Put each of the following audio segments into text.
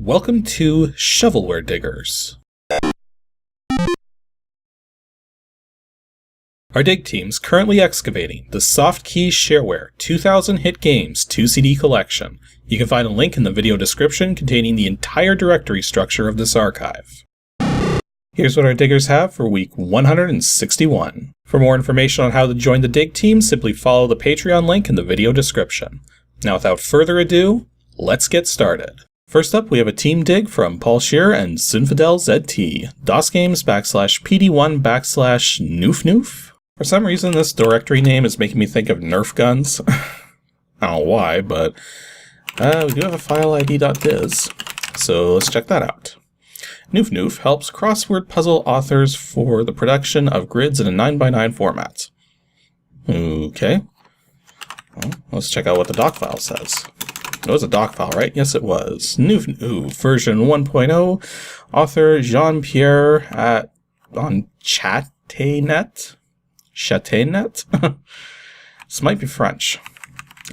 Welcome to Shovelware Diggers. Our dig team's currently excavating the Softkey Shareware 2000 Hit Games 2CD collection. You can find a link in the video description containing the entire directory structure of this archive. Here's what our diggers have for week 161. For more information on how to join the dig team, simply follow the Patreon link in the video description. Now without further ado, let's get started. First up, we have a team dig from Paul Shear and Sinfidel ZT, DOSGAMES /PD1 /NEUFNEUF. For some reason, this directory name is making me think of Nerf guns. I don't know why, but we do have a file id.diz, so let's check that out. NEUFNEUF helps crossword puzzle authors for the production of grids in a 9x9 format. Okay. Well, let's check out what the doc file says. It was a doc file, right? Yes, it was. NEUFNEUF version 1.0. Author Jean-Pierre on Chatenet. Chatenet? This might be French.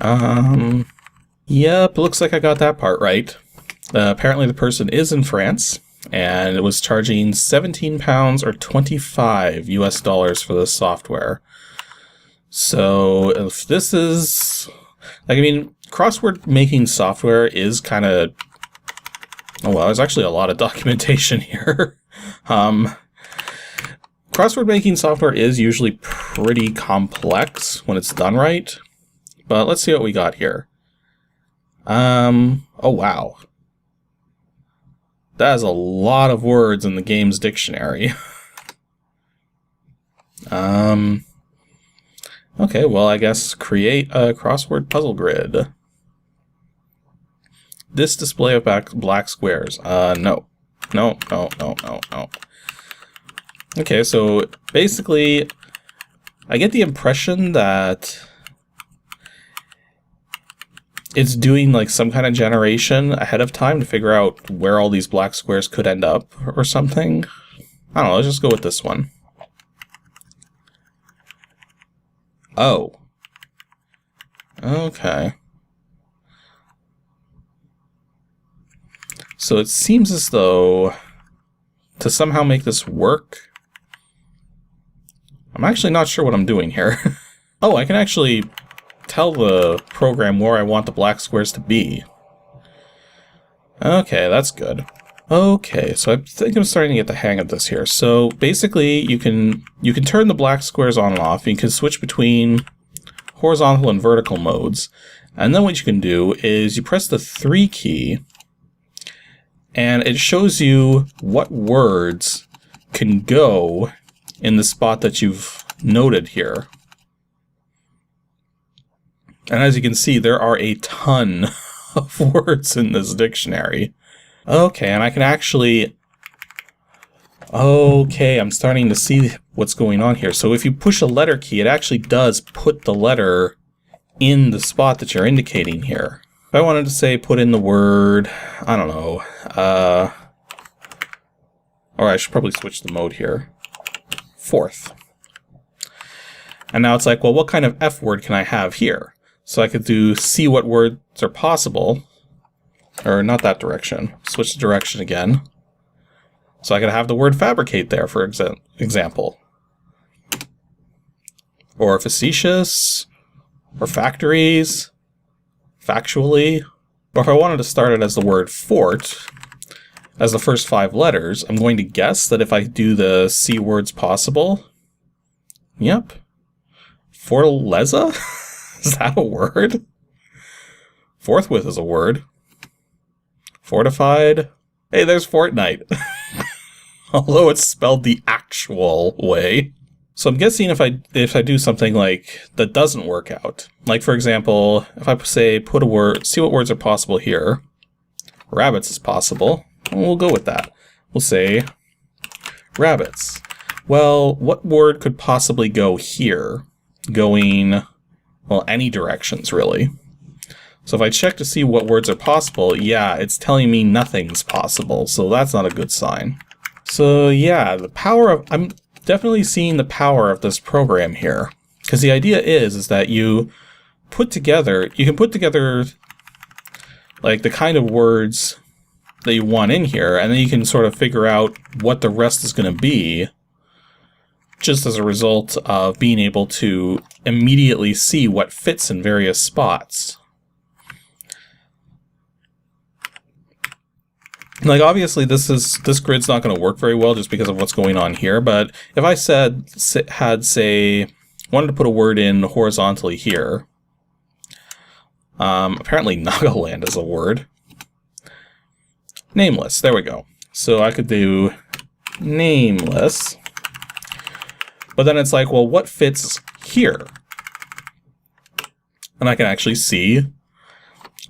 Yep, looks like I got that part right. Apparently the person is in France, and it was charging £17 or $25 US for this software. So if this is, like, I mean, crossword making software is kind of, oh well, there's actually a lot of documentation here. Crossword making software is usually pretty complex when it's done right, but let's see what we got here. Oh wow. That is a lot of words in the game's dictionary. Okay, well, I guess create a crossword puzzle grid. This display of black squares. No. No. Okay, so basically, I get the impression that it's doing like some kind of generation ahead of time to figure out where all these black squares could end up or something. I don't know, let's just go with this one. Oh. Okay. So it seems as though to somehow make this work, I'm actually not sure what I'm doing here. Oh, I can actually tell the program where I want the black squares to be. Okay, that's good. Okay, so I think I'm starting to get the hang of this here. So basically, you can turn the black squares on and off. You can switch between horizontal and vertical modes. And then what you can do is you press the 3 key, and it shows you what words can go in the spot that you've noted here. And as you can see, there are a ton of words in this dictionary. Okay, and I can actually... Okay, I'm starting to see what's going on here. So if you push a letter key, it actually does put the letter in the spot that you're indicating here. If I wanted to say put in the word, I don't know, or I should probably switch the mode here. Fourth. And now it's like, well, what kind of F word can I have here? So I could do see what words are possible, or not that direction, switch the direction again. So I could have the word fabricate there, for example. Or facetious, or factories, factually. Or if I wanted to start it as the word fort, as the first 5 letters, I'm going to guess that if I do the see words possible, yep, fortaleza? Is that a word? Forthwith is a word. Fortified. Hey, there's Fortnite. Although it's spelled the actual way. So I'm guessing if I do something like that doesn't work out. Like for example, if I say put a word, see what words are possible here. Rabbits is possible. And we'll go with that. We'll say rabbits. Well, what word could possibly go here? Going, well, any directions really. So if I check to see what words are possible, yeah, it's telling me nothing's possible, so that's not a good sign. So yeah, the power of, I'm definitely seeing the power of this program here. Because the idea is that you can put together like the kind of words that you want in here, and then you can sort of figure out what the rest is going to be just as a result of being able to immediately see what fits in various spots. Like, obviously, this grid's not going to work very well just because of what's going on here, but if I wanted to put a word in horizontally here, apparently Nagaland is a word. Nameless, there we go. So I could do nameless, but then it's like, well, what fits here? And I can actually see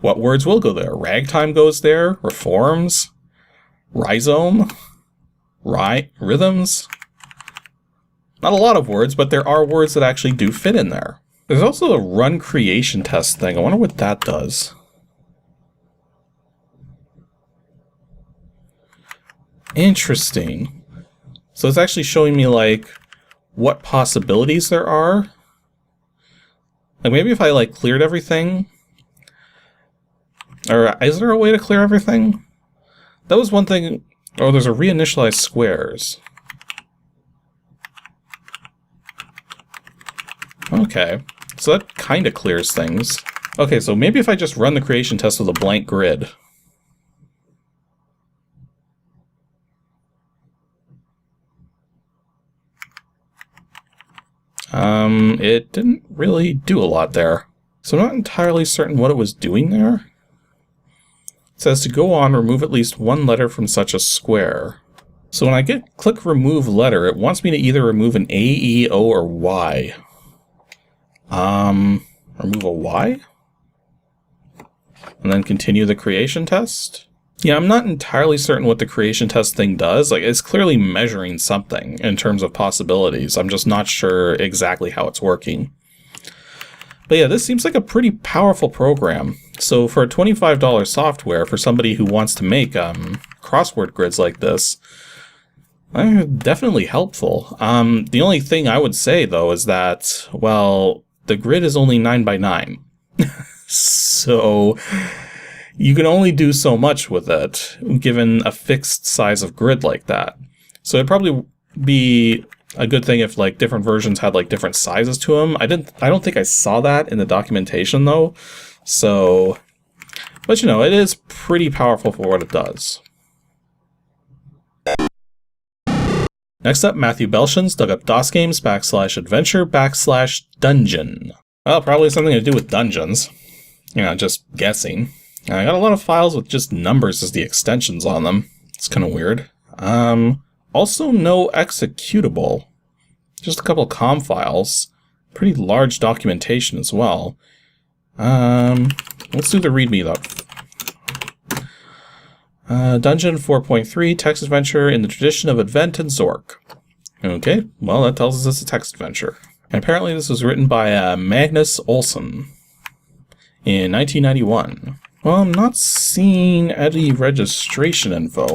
what words will go there. Ragtime goes there, reforms, rhizome, rhythms. Not a lot of words, but there are words that actually do fit in there. There's also a run creation test thing. I wonder what that does. Interesting. So it's actually showing me, like, what possibilities there are. Like, maybe if I, like, cleared everything. Or is there a way to clear everything? That was one thing. Oh, there's a reinitialize squares. Okay, so that kind of clears things. Okay, so maybe if I just run the creation test with a blank grid. It didn't really do a lot there. So I'm not entirely certain what it was doing there. It says to go on, remove at least one letter from such a square. So when I click remove letter, it wants me to either remove an A, E, O, or Y. Remove a Y? And then continue the creation test? Yeah, I'm not entirely certain what the creation test thing does. Like, it's clearly measuring something in terms of possibilities. I'm just not sure exactly how it's working. But yeah, this seems like a pretty powerful program. So for a $25 software, for somebody who wants to make crossword grids like this, definitely helpful. The only thing I would say, though, is that, well, the grid is only 9 by 9. So you can only do so much with it, given a fixed size of grid like that. So it'd probably be a good thing if, like, different versions had, like, different sizes to them. I don't think I saw that in the documentation, though. So, but you know, it is pretty powerful for what it does. Next up, Matthew Belshins dug up DOSGAMES /adventure/dungeon. Well, probably something to do with dungeons. You know, just guessing. I got a lot of files with just numbers as the extensions on them. It's kind of weird. Also no executable. Just a couple COM files. Pretty large documentation as well. Let's do the README though. Dungeon 4.3, text adventure in the tradition of Advent and Zork. Okay, well that tells us it's a text adventure. And apparently this was written by Magnus Olsson in 1991. Well, I'm not seeing any registration info.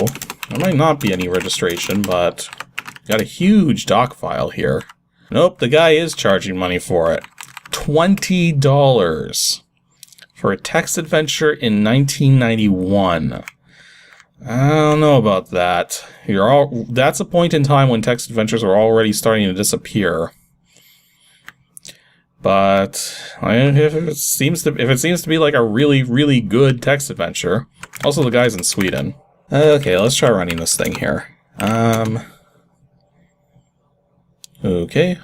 There might not be any registration, but got a huge doc file here. Nope, the guy is charging money for it. $20 for a text adventure in 1991. I don't know about that. That's a point in time when text adventures are already starting to disappear. But if it seems to be like a really, really good text adventure. Also, the guy's in Sweden. Okay, let's try running this thing here. Okay.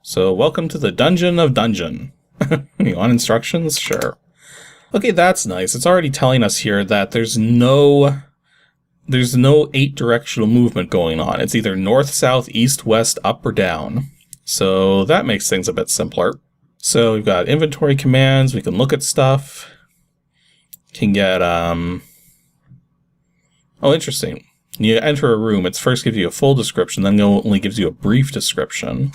So, welcome to the Dungeon of Dungeon. You want instructions? Sure. Okay, that's nice. It's already telling us here that there's no 8-directional movement going on. It's either north, south, east, west, up, or down. So that makes things a bit simpler. So we've got inventory commands. We can look at stuff. Can get, oh, interesting. You enter a room. It first gives you a full description, then it only gives you a brief description.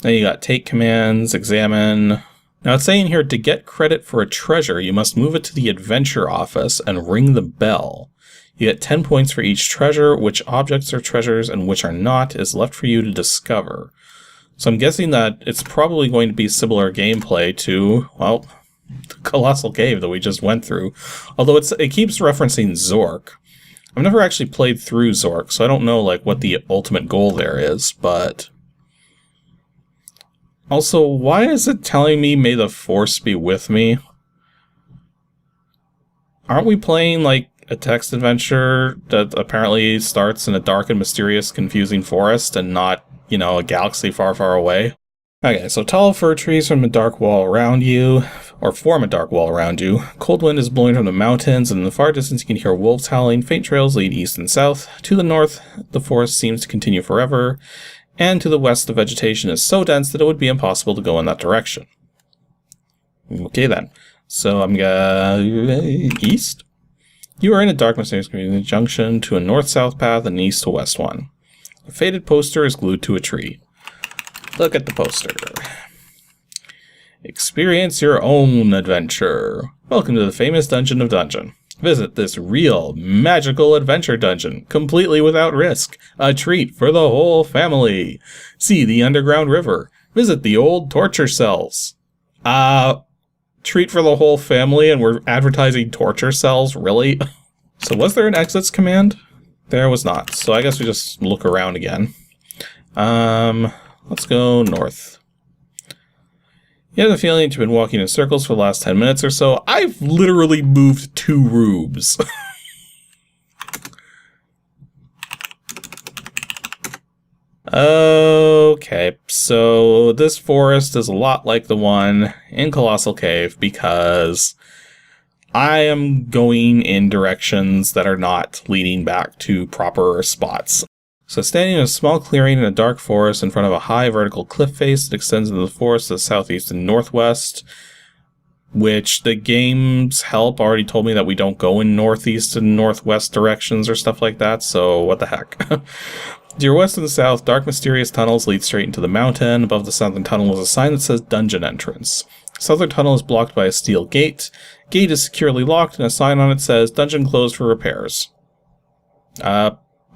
Then you got take commands, examine. Now it's saying here, to get credit for a treasure, you must move it to the adventure office and ring the bell. You get 10 points for each treasure. Which objects are treasures and which are not is left for you to discover. So I'm guessing that it's probably going to be similar gameplay to, well, colossal cave that we just went through. Although it keeps referencing Zork. I've never actually played through Zork, so I don't know like what the ultimate goal there is, but... Also, why is it telling me may the Force be with me? Aren't we playing like a text adventure that apparently starts in a dark and mysterious, confusing forest and not, you know, a galaxy far, far away? Okay, so tall fir trees from a dark wall around you, or form a dark wall around you. Cold wind is blowing from the mountains, and in the far distance you can hear wolves howling. Faint trails lead east and south. To the north, the forest seems to continue forever, and to the west the vegetation is so dense that it would be impossible to go in that direction. Okay then, so I'm gonna... east? You are in a dark, mysterious community junction to a north-south path and an east-to-west one. A faded poster is glued to a tree. Look at the poster. Experience your own adventure. Welcome to the famous Dungeon of Dungeon. Visit this real, magical adventure dungeon, completely without risk. A treat for the whole family. See the underground river. Visit the old torture cells. Treat for the whole family, and we're advertising torture cells? Really? So was there an exits command? There was not. So I guess we just look around again. Let's go north. You have the feeling that you've been walking in circles for the last 10 minutes or so. I've literally moved 2 rooms. Okay, so this forest is a lot like the one in Colossal Cave because I am going in directions that are not leading back to proper spots. So standing in a small clearing in a dark forest in front of a high vertical cliff face that extends into the forest to the southeast and northwest, which the game's help already told me that we don't go in northeast and northwest directions or stuff like that, so what the heck. To your west and south, dark mysterious tunnels lead straight into the mountain. Above the southern tunnel is a sign that says Dungeon Entrance. The southern tunnel is blocked by a steel gate. Gate is securely locked and a sign on it says Dungeon closed for repairs.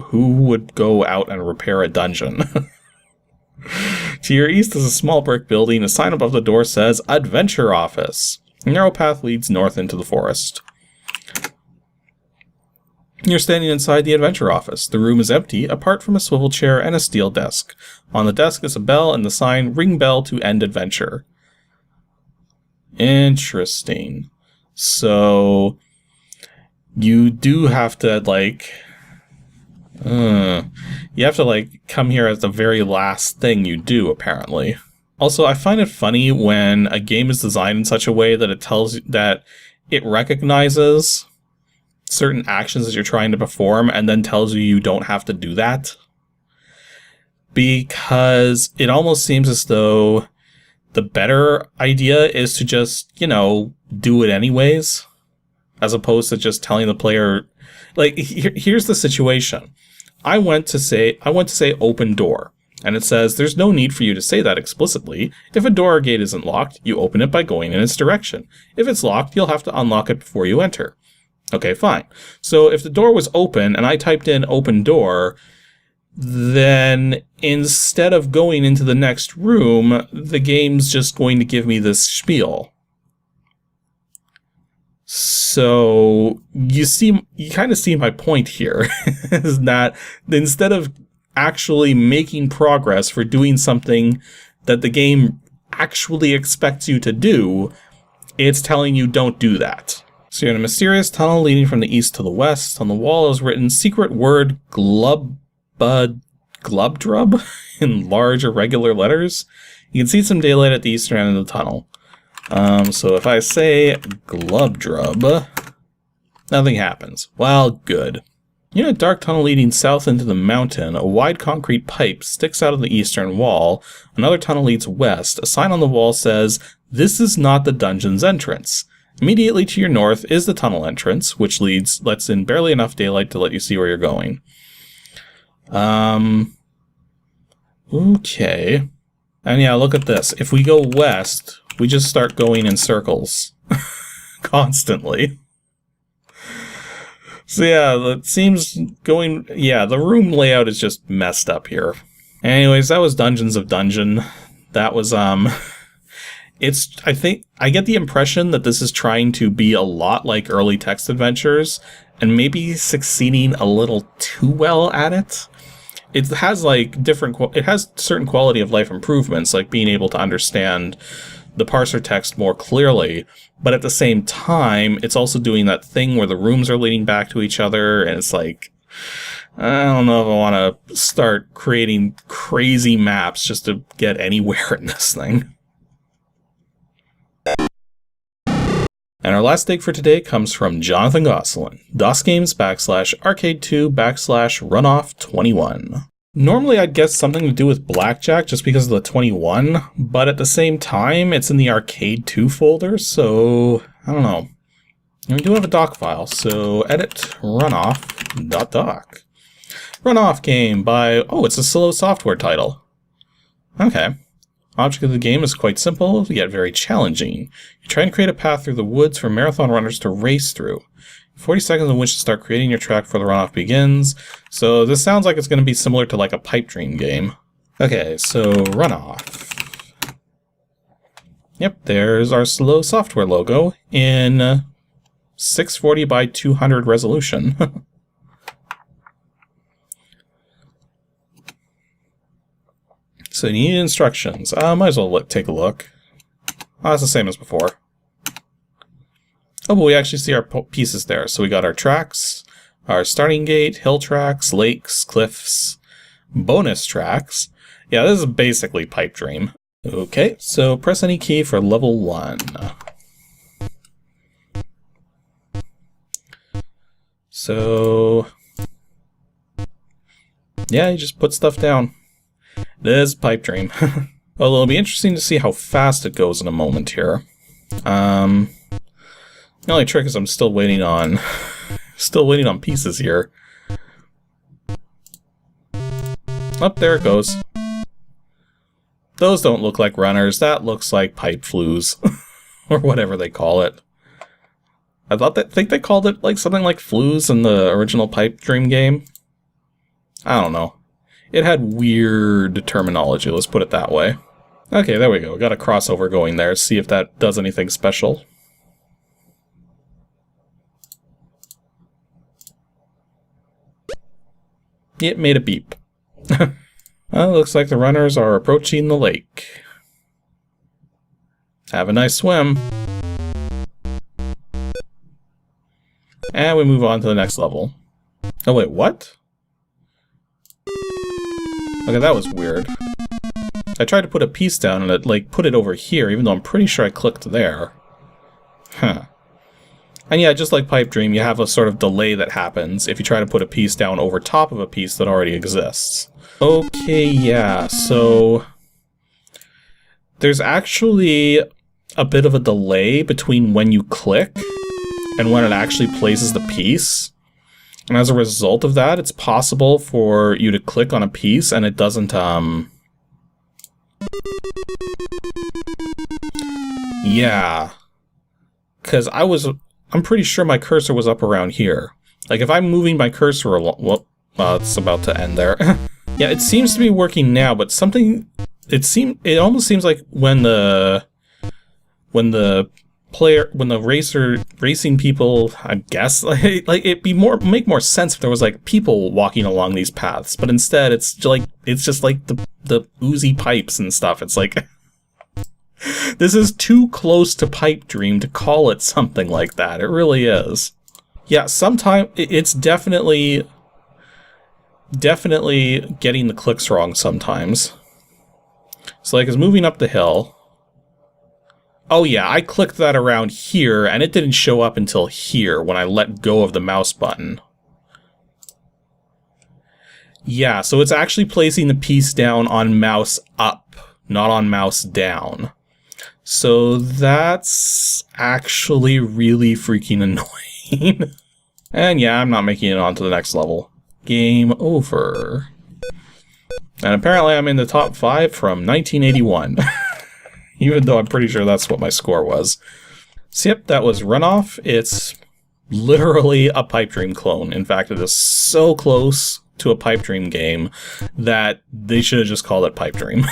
Who would go out and repair a dungeon? To your east is a small brick building. A sign above the door says Adventure Office. A narrow path leads north into the forest. You're standing inside the Adventure Office. The room is empty, apart from a swivel chair and a steel desk. On the desk is a bell and the sign Ring Bell to End Adventure. Interesting. So, you do have to, like... you have to, like, come here as the very last thing you do, apparently. Also, I find it funny when a game is designed in such a way that it tells you that it recognizes certain actions that you're trying to perform and then tells you you don't have to do that. Because it almost seems as though the better idea is to just, you know, do it anyways, as opposed to just telling the player, like, here's the situation. I went to say open door, and it says there's no need for you to say that explicitly. If a door or gate isn't locked, you open it by going in its direction. If it's locked, you'll have to unlock it before you enter. Okay, fine. So if the door was open and I typed in open door, then instead of going into the next room, the game's just going to give me this spiel. So you kind of see my point here, is that instead of actually making progress for doing something that the game actually expects you to do, it's telling you don't do that. So you're in a mysterious tunnel leading from the east to the west. On the wall is written secret word glubdrub in large irregular letters. You can see some daylight at the eastern end of the tunnel. So if I say glubdrub, nothing happens. Well, good. In a dark tunnel leading south into the mountain, a wide concrete pipe sticks out of the eastern wall. Another tunnel leads west. A sign on the wall says, "This is not the dungeon's entrance." Immediately to your north is the tunnel entrance, which lets in barely enough daylight to let you see where you're going. Okay. And yeah, look at this. If we go west, we just start going in circles. Constantly. So yeah, it seems going... Yeah, the room layout is just messed up here. Anyways, that was Dungeons of Dungeon. That was, I think I get the impression that this is trying to be a lot like early text adventures and maybe succeeding a little too well at it. It has like it has certain quality of life improvements, like being able to understand the parser text more clearly, but at the same time, it's also doing that thing where the rooms are leading back to each other, and it's like, I don't know if I want to start creating crazy maps just to get anywhere in this thing. And our last dig for today comes from Jonathan Gosselin, DOSGAMES /arcade2/runoff21. Normally I'd guess something to do with blackjack just because of the 21, but at the same time it's in the arcade 2 folder, so I don't know. And we do have a doc file, so edit runoff.doc. Runoff game by, oh, it's a solo software title. Okay. Object of the game is quite simple, yet very challenging. You try and create a path through the woods for marathon runners to race through. 40 seconds in which to start creating your track before the runoff begins. So this sounds like it's going to be similar to like a pipe dream game. Okay, so runoff. Yep, there's our slow software logo in 640 by 200 resolution. So you need instructions. Might as well take a look. Oh, it's the same as before. Oh, but we actually see our pieces there. So we got our tracks, our starting gate, hill tracks, lakes, cliffs, bonus tracks. Yeah, this is basically Pipe Dream. Okay, so press any key for level 1. So, yeah, you just put stuff down. It is Pipe Dream. Although it'll be interesting to see how fast it goes in a moment here. The only trick is I'm still waiting on pieces here. Up there it goes. Those don't look like runners. That looks like pipe flues, or whatever they call it. I think they called it like something like Flooz in the original Pipe Dream game. I don't know. It had weird terminology, let's put it that way. Okay, there we go. Got a crossover going there. See if that does anything special. It made a beep. Well, looks like the runners are approaching the lake. Have a nice swim. And we move on to the next level. Oh wait, what? Okay, that was weird. I tried to put a piece down and it, like, put it over here, even though I'm pretty sure I clicked there. Huh. And yeah, just like Pipe Dream, you have a sort of delay that happens if you try to put a piece down over top of a piece that already exists. Okay, yeah, so there's actually a bit of a delay between when you click and when it actually places the piece. And as a result of that, it's possible for you to click on a piece and it doesn't, yeah. Because I'm pretty sure my cursor was up around here. Like, if I'm moving my cursor along, well, it's about to end there. Yeah, it seems to be working now, but something, it almost seems like when the racing people, I guess, like it'd make more sense if there was like people walking along these paths, but instead it's just like the oozy pipes and stuff. It's like this is too close to Pipe Dream to call it something like that. It really is. Yeah, sometimes it's definitely getting the clicks wrong sometimes. So like it's moving up the hill. Oh yeah, I clicked that around here, and it didn't show up until here when I let go of the mouse button. Yeah, so it's actually placing the piece down on mouse up, not on mouse down. So that's actually really freaking annoying. And yeah, I'm not making it on to the next level. Game over. And apparently I'm in the top 5 from 1981. Even though I'm pretty sure that's what my score was. So yep, that was Runoff. It's literally a Pipe Dream clone. In fact, it is so close to a Pipe Dream game that they should have just called it Pipe Dream.